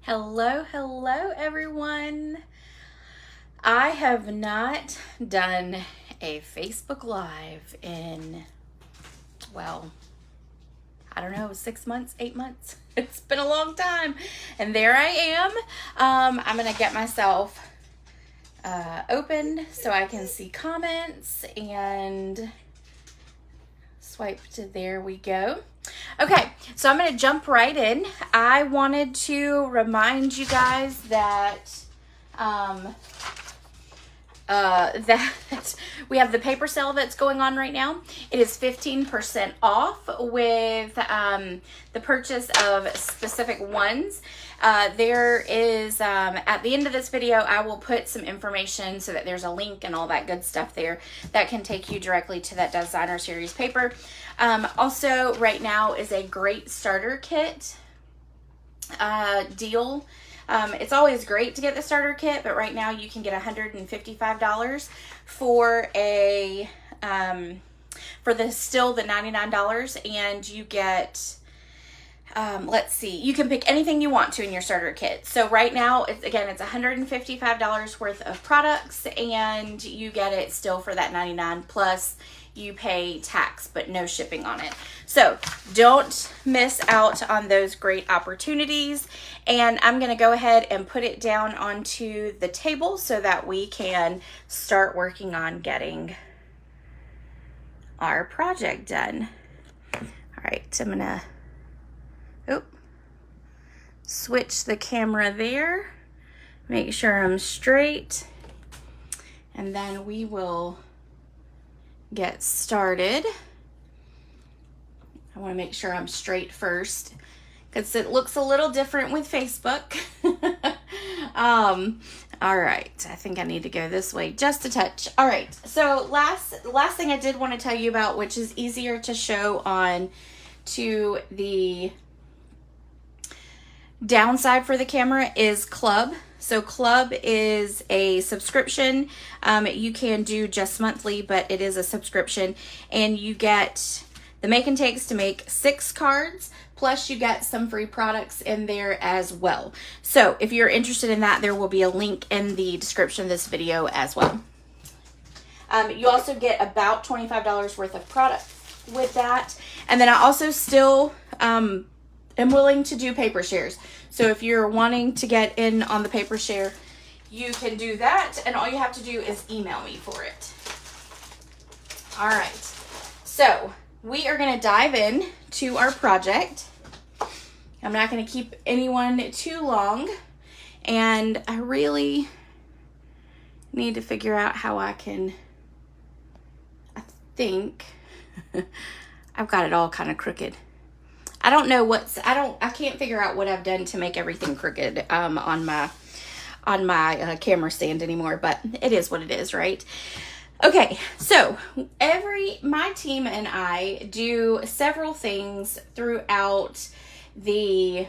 Hello everyone. I have not done a Facebook Live in, well, I don't know, 6 months, 8 months. It's been a long time. And there I am. I'm going to get myself opened so I can see comments and swipe to there we go. Okay, so I'm going to jump right in. I wanted to remind you guys that that we have the paper sale that's going on right now. It is 15% off with the purchase of specific ones. There is, at the end of this video, I will put some information so that there's a link and all that good stuff there that can take you directly to that designer series paper. Also, right now is a great starter kit deal. It's always great to get the starter kit, but right now you can get $155 for a for the $99, and you get let's see, you can pick anything you want to in your starter kit. So right now, it's $155 worth of products, and you get it still for that $99 plus you pay tax, but no shipping on it. So don't miss out on those great opportunities. And I'm gonna go ahead and put it down onto the table so that we can start working on getting our project done. All right, I'm gonna switch the camera there, make sure I'm straight, and then we will get started. I want to make sure I'm straight first because it looks a little different with Facebook. All right, I think I need to go this way just a touch. All right, so last thing I did want to tell you about, which is easier to show on to the downside for the camera, is Club. So Club is a subscription. You can do just monthly, but it is a subscription, and you get the make and takes to make 6 cards, plus you get some free products in there as well. So if you're interested in that, there will be a link in the description of this video as well. You also get about $25 worth of product with that. And then I also still am willing to do paper shares. So if you're wanting to get in on the paper share, you can do that, and all you have to do is email me for it. All right, so we are going to dive in to our project. I'm not going to keep anyone too long, and I really need to figure out how I think I've got it all kind of crooked. I don't know I can't figure out what I've done to make everything crooked on my camera stand anymore, but it is what it is, right? Okay, so my team and I do several things throughout the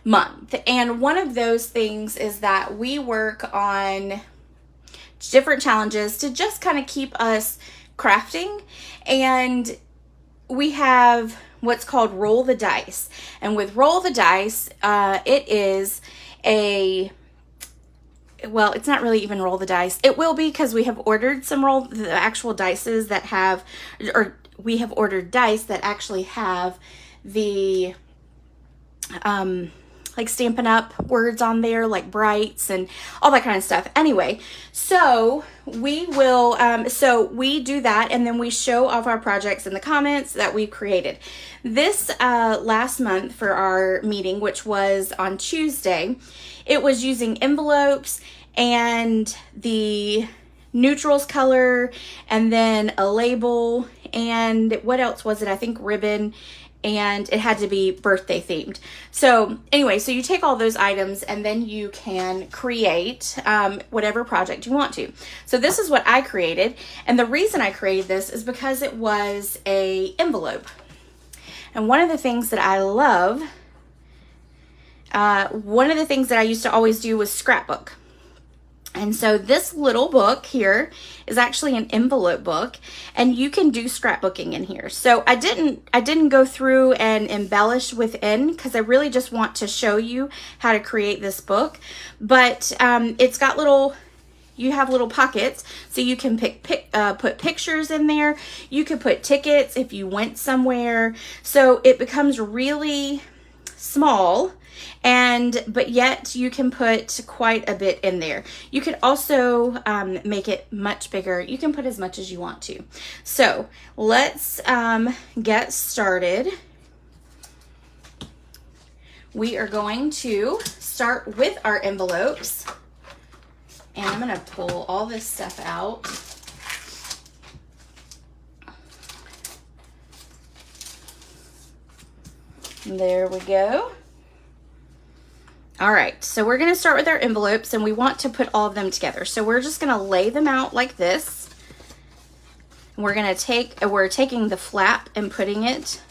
month, and one of those things is that we work on different challenges to just kind of keep us crafting, and we have what's called Roll the Dice. And with Roll the Dice, it is well, it's not really even Roll the Dice. It will be, because we have ordered the actual dices that have, or we have ordered dice that actually have the, like Stampin' Up! Words on there, like brights and all that kind of stuff. Anyway, so we will, so we do that, and then we show off our projects in the comments that we've created. This last month for our meeting, which was on Tuesday, it was using envelopes and the neutrals color, and then a label, and what else was it? I think ribbon, and it had to be birthday themed. So anyway, so you take all those items and then you can create whatever project you want to. So this is what I created, and the reason I created this is because it was a envelope. And one of the things that I love, one of the things that I used to always do was scrapbook. And so this little book here is actually an envelope book, and you can do scrapbooking in here. So I didn't go through and embellish within because I really just want to show you how to create this book. But it's got you have little pockets, so you can put pictures in there. You could put tickets if you went somewhere. So it becomes really small, but yet you can put quite a bit in there. You could also make it much bigger. You can put as much as you want to. So let's get started. We are going to start with our envelopes, and I'm going to pull all this stuff out. There we go. All right, so we're going to start with our envelopes, and we want to put all of them together. So we're just going to lay them out like this. We're taking the flap and putting it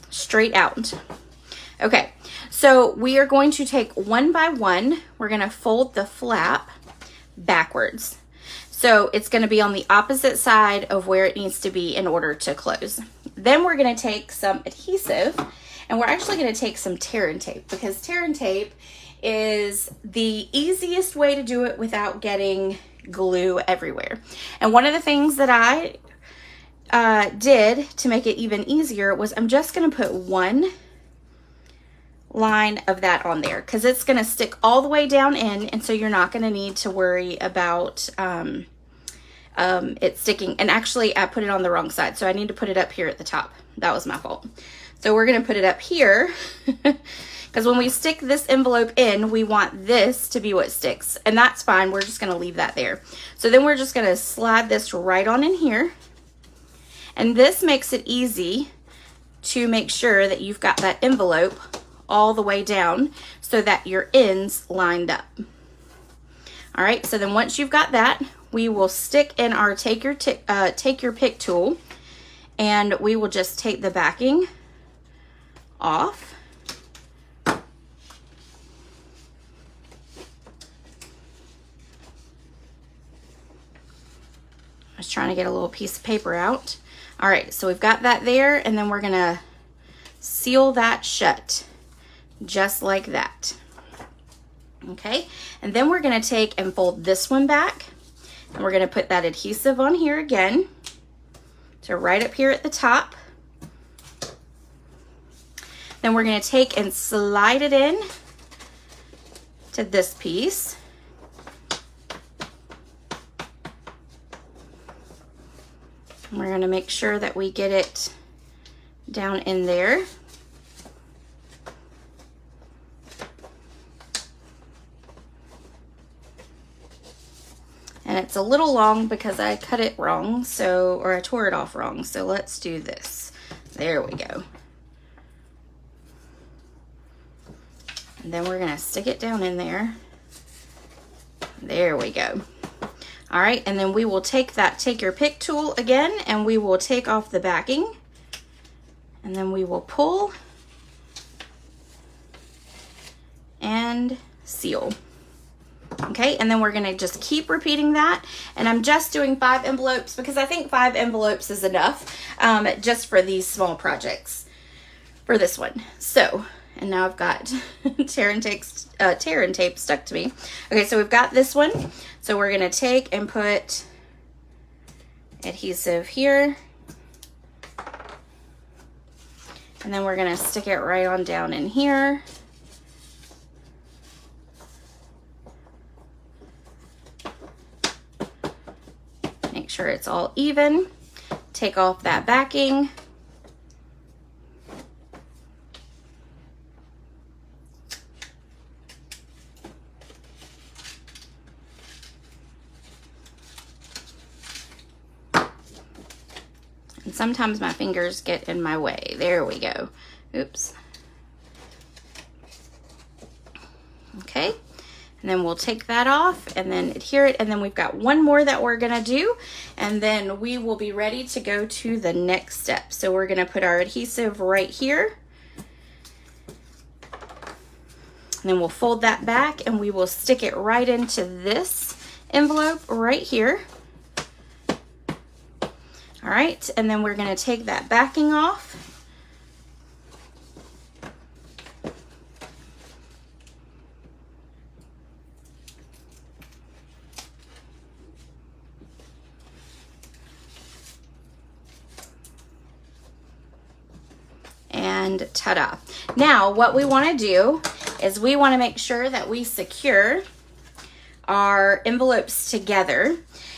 straight out. Okay, so we are going to take one by one. We're going to fold the flap backwards. So it's going to be on the opposite side of where it needs to be in order to close. Then we're going to take some adhesive, and we're actually going to take some tear and tape, because tear and tape is the easiest way to do it without getting glue everywhere. And one of the things that I did to make it even easier was I'm just going to put one line of that on there, because it's going to stick all the way down in, and so you're not going to need to worry about it sticking. And actually I put it on the wrong side, so I need to put it up here at the top. That was my fault. So we're going to put it up here because when we stick this envelope in, we want this to be what sticks, and that's fine. We're just going to leave that there. So then we're just going to slide this right on in here, and this makes it easy to make sure that you've got that envelope all the way down so that your ends lined up. All right, so then once you've got that, we will stick in our take your pick tool, and we will just take the backing off. I was trying to get a little piece of paper out. All right, so we've got that there, and then we're gonna seal that shut just like that. Okay, and then we're gonna take and fold this one back, and we're gonna put that adhesive on here again. So right up here at the top. Then we're going to take and slide it in to this piece. And we're going to make sure that we get it down in there. And it's a little long because I cut it wrong, or I tore it off wrong. So let's do this. There we go. And then we're gonna stick it down in there. There we go. All right, and then we will take your pick tool again, and we will take off the backing, and then we will pull and seal. Okay, and then we're gonna just keep repeating that, and I'm just doing 5 envelopes because I think 5 envelopes is enough just for these small projects for this one. So, and now I've got tear and tape stuck to me. Okay, so we've got this one. So we're gonna take and put adhesive here, and then we're gonna stick it right on down in here. Make sure it's all even. Take off that backing. And sometimes my fingers get in my way. There we go. Oops. Okay. And then we'll take that off and then adhere it. And then we've got one more that we're gonna do. And then we will be ready to go to the next step. So we're gonna put our adhesive right here. And then we'll fold that back and we will stick it right into this envelope right here. All right, and then we're going to take that backing off. And ta-da. Now what we want to do is we want to make sure that we secure our envelopes together.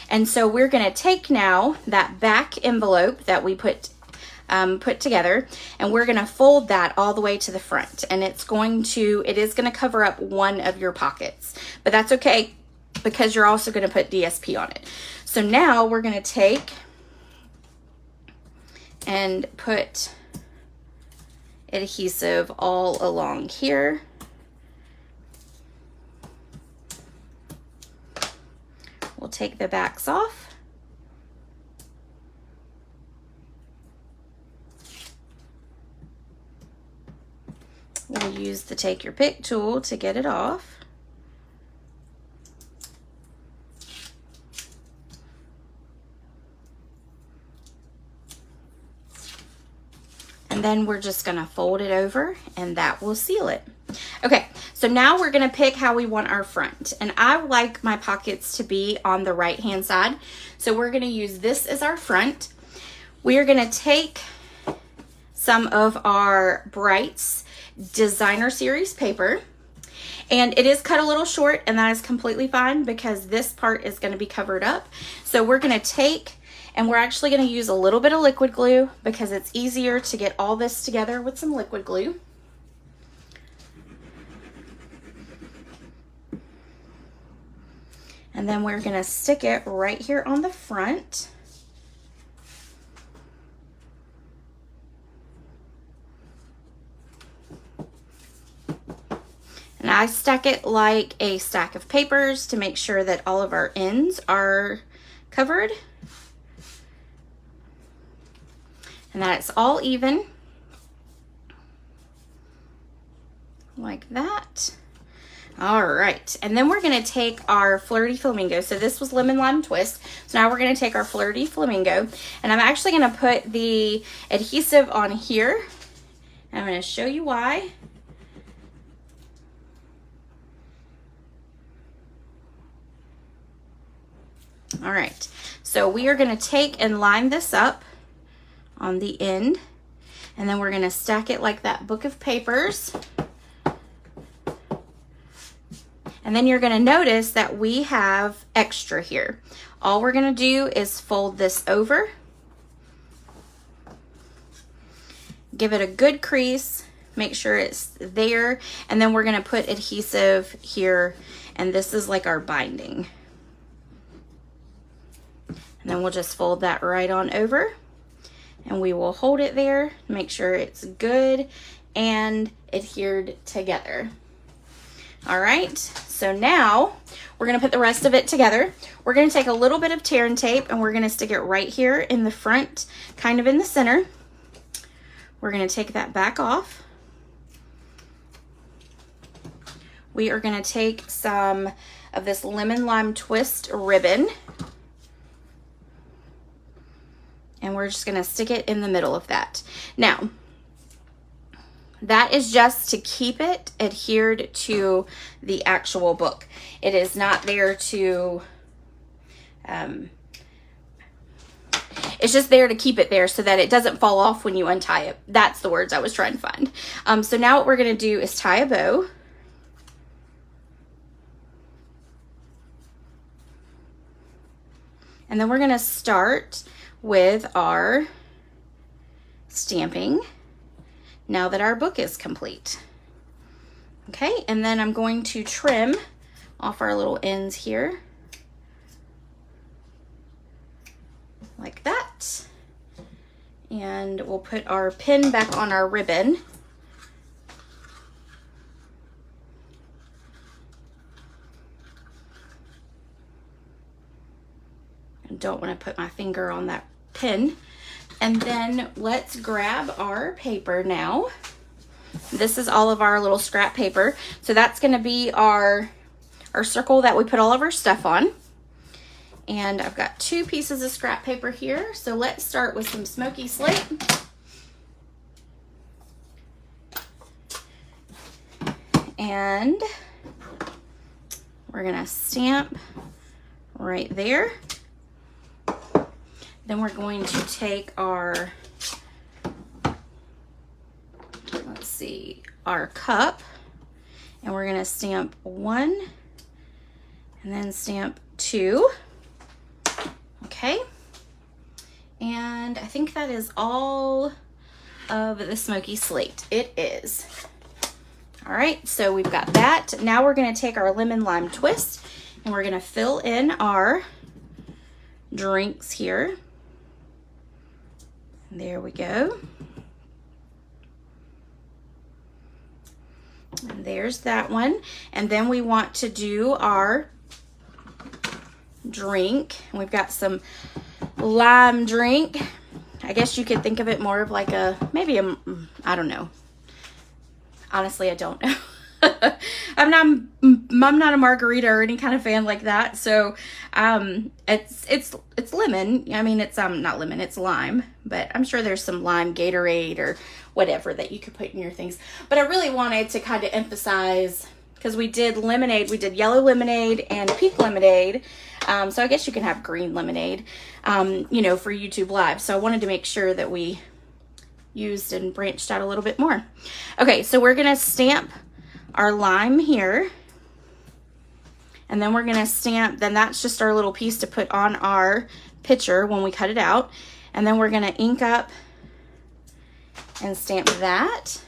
And so we're going to take now that back envelope that we put together, and we're going to fold that all the way to the front. And it is going to cover up one of your pockets, but that's okay because you're also going to put DSP on it. So now we're going to take and put adhesive all along here. We'll take the backs off. We'll use the take your pick tool to get it off. And then we're just gonna fold it over and that will seal it. Okay, so now we're gonna pick how we want our front. And I like my pockets to be on the right-hand side. So we're gonna use this as our front. We are gonna take some of our Brights Designer Series paper. And it is cut a little short, and that is completely fine because this part is gonna be covered up. So we're gonna take, and we're actually going to use a little bit of liquid glue because it's easier to get all this together with some liquid glue. And then we're going to stick it right here on the front. And I stack it like a stack of papers to make sure that all of our ends are covered. And that it's all even, like that. All right, and then we're gonna take our Flirty Flamingo. So this was Lemon Lime Twist. So now we're gonna take our Flirty Flamingo, and I'm actually gonna put the adhesive on here. I'm gonna show you why. All right, so we are gonna take and line this up on the end, and then we're going to stack it like that book of papers. And then you're going to notice that we have extra here. All we're going to do is fold this over, give it a good crease, make sure it's there, and then we're going to put adhesive here, and this is like our binding. And then we'll just fold that right on over. And we will hold it there, make sure it's good and adhered together. All right, so now we're gonna put the rest of it together. We're gonna take a little bit of tear and tape and we're gonna stick it right here in the front, kind of in the center. We're gonna take that back off. We are gonna take some of this Lemon Lime Twist ribbon, and we're just gonna stick it in the middle of that. Now, that is just to keep it adhered to the actual book. It is not there to, it's just there to keep it there so that it doesn't fall off when you untie it. That's the words I was trying to find. So now what we're gonna do is tie a bow. And then we're gonna start with our stamping now that our book is complete. Okay, and then I'm going to trim off our little ends here like that, and we'll put our pin back on our ribbon. Don't want to put my finger on that pin. And then let's grab our paper now. this is all of our little scrap paper. So that's going to be our circle that we put all of our stuff on. And I've got 2 pieces of scrap paper here. So let's start with some smoky slate. And we're gonna stamp right there. Then we're going to take our, let's see, our cup, and we're gonna stamp 1 and then stamp 2. Okay, and I think that is all of the smoky slate. It is. All right, so we've got that. Now we're gonna take our lemon lime twist and we're gonna fill in our drinks here. There we go. And there's that one. And then we want to do our drink. We've got some lime drink. I guess you could think of it more of like a, maybe a, I don't know. Honestly, I don't know. I'm not a margarita or any kind of fan like that. So, it's lemon. I mean, it's not lemon, it's lime, but I'm sure there's some lime Gatorade or whatever that you could put in your things. But I really wanted to kind of emphasize, because we did lemonade, we did yellow lemonade and pink lemonade. So I guess you can have green lemonade, you know, for YouTube Live. So I wanted to make sure that we used and branched out a little bit more. Okay, so we're gonna stamp our lime here, and then we're gonna stamp, then that's just our little piece to put on our pitcher when we cut it out, and then we're gonna ink up and stamp that,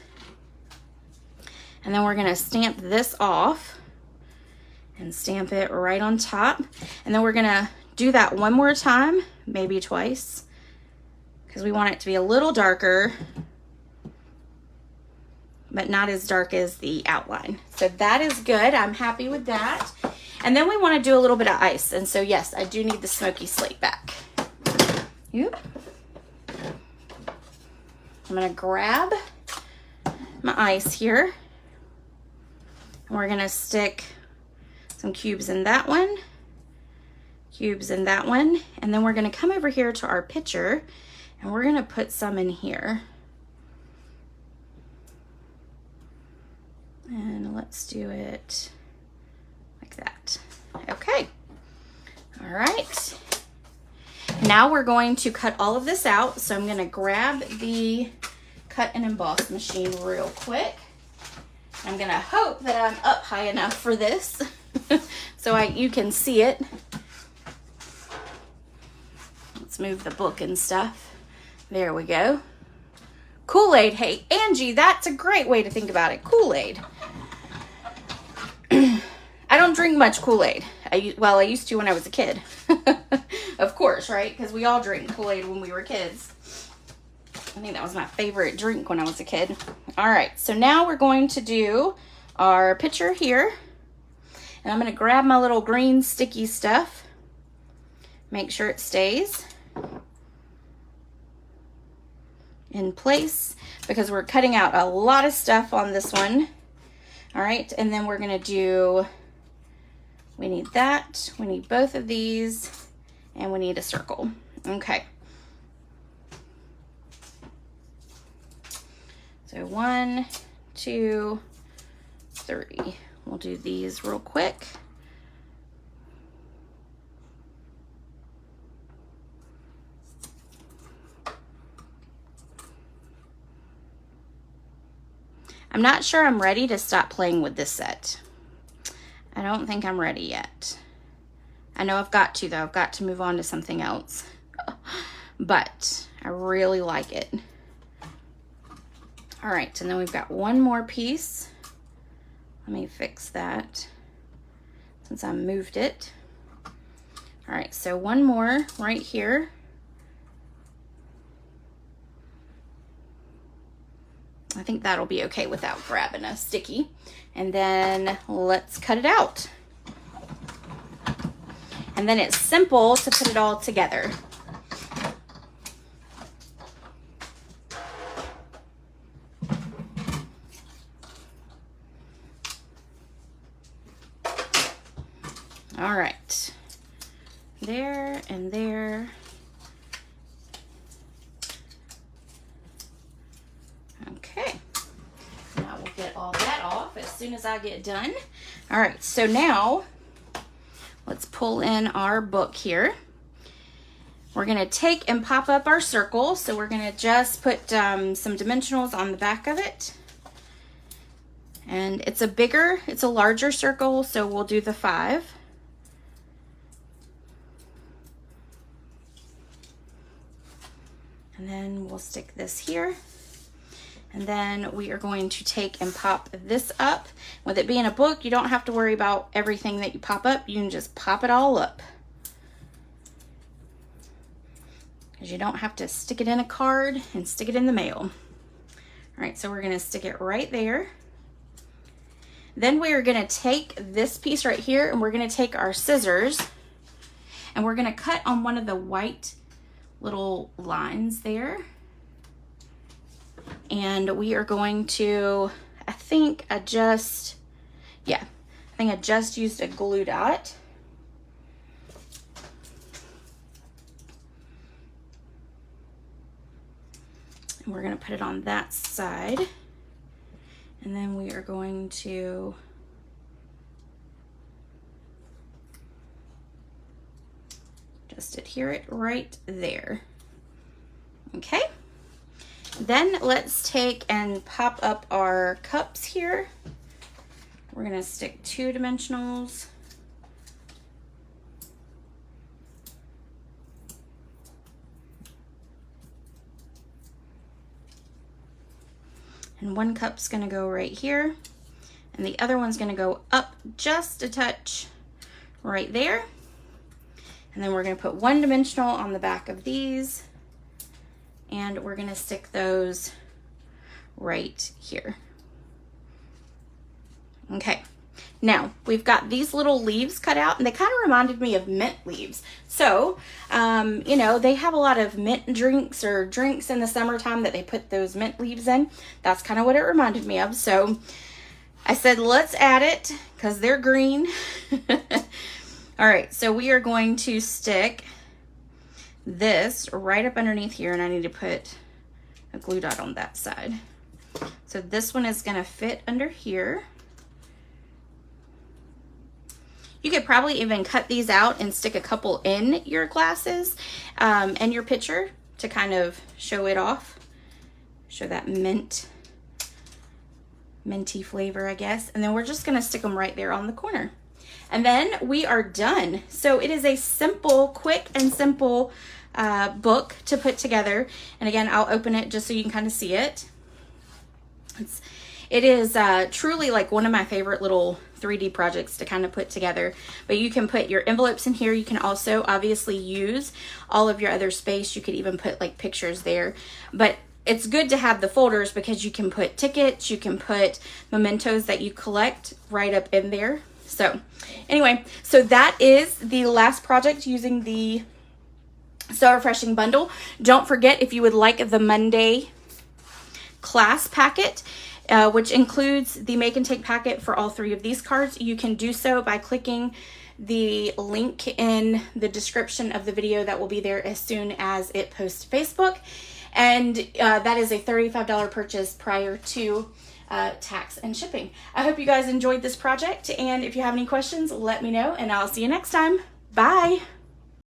and then we're gonna stamp this off and stamp it right on top, and then we're gonna do that one more time, maybe twice, because we want it to be a little darker, but not as dark as the outline. So that is good. I'm happy with that. And then we want to do a little bit of ice. And so yes, I do need the smoky slate back. Yep. I'm going to grab my ice here. And we're going to stick some cubes in that one, cubes in that one. And then we're going to come over here to our pitcher, and we're gonna put some in here. And let's do it like that. Okay. All right. Now we're going to cut all of this out. So I'm gonna grab the cut and emboss machine real quick. I'm gonna hope that I'm up high enough for this so you can see it. Let's move the book and stuff. There we go. Kool-Aid. Hey, Angie, that's a great way to think about it. Kool-Aid. I don't drink much Kool-Aid. Well, I used to when I was a kid. Of course, right? Because we all drank Kool-Aid when we were kids. I think that was my favorite drink when I was a kid. All right, so now we're going to do our pitcher here. And I'm going to grab my little green sticky stuff. Make sure it stays in place, because we're cutting out a lot of stuff on this one. All right, and then we're gonna do, we need that, we need both of these, and we need a circle. Okay. So 1, 2, 3. We'll do these real quick. I'm not sure I'm ready to stop playing with this set. I don't think I'm ready yet. I know I've got to, though. I've got to move on to something else. But I really like it. All right, and then we've got one more piece. Let me fix that since I moved it. All right, so one more right here. I think that'll be okay without grabbing a sticky. And then let's cut it out. And then it's simple to put it all together. All right. There and there. Okay. Now we'll get all that off as soon as I get done. All right, so now let's pull in our book here. We're gonna take and pop up our circle. So we're gonna just put some dimensionals on the back of it. And it's a larger circle, so we'll do the 5. And then we'll stick this here. And then we are going to take and pop this up. With it being a book, you don't have to worry about everything that you pop up. You can just pop it all up. Because you don't have to stick it in a card and stick it in the mail. All right, so we're gonna stick it right there. Then we are gonna take this piece right here and we're gonna take our scissors and we're gonna cut on one of the white little lines there. And we are going to, I think I just used a glue dot. And we're gonna put it on that side. And then we are going to just adhere it right there. Okay. Then let's take and pop up our cups here. We're gonna stick 2 dimensionals. And one cup's gonna go right here. And the other one's gonna go up just a touch right there. And then we're gonna put 1 dimensional on the back of these. And we're gonna stick those right here. Okay, now we've got these little leaves cut out and they kind of reminded me of mint leaves. So, you know, they have a lot of mint drinks or drinks in the summertime that they put those mint leaves in. That's kind of what it reminded me of. So I said, let's add it because they're green. All right, so we are going to stick this right up underneath here, and I need to put a glue dot on that side. So this one is gonna fit under here. You could probably even cut these out and stick a couple in your glasses and your picture to kind of show it off. Show that minty flavor, I guess. And then we're just gonna stick them right there on the corner. And then we are done. So it is a simple, quick and simple book to put together. And again, I'll open it just so you can kind of see it. It is truly like one of my favorite little 3D projects to kind of put together. But you can put your envelopes in here. You can also obviously use all of your other space. You could even put like pictures there. But it's good to have the folders because you can put tickets, you can put mementos that you collect right up in there. So anyway, so that is the last project using the So Refreshing bundle. Don't forget, if you would like the Monday class packet, which includes the make and take packet for all 3 of these cards, you can do so by clicking the link in the description of the video that will be there as soon as it posts to Facebook. And that is a $35 purchase prior to tax and shipping. I hope you guys enjoyed this project, and if you have any questions, let me know, and I'll see you next time. Bye!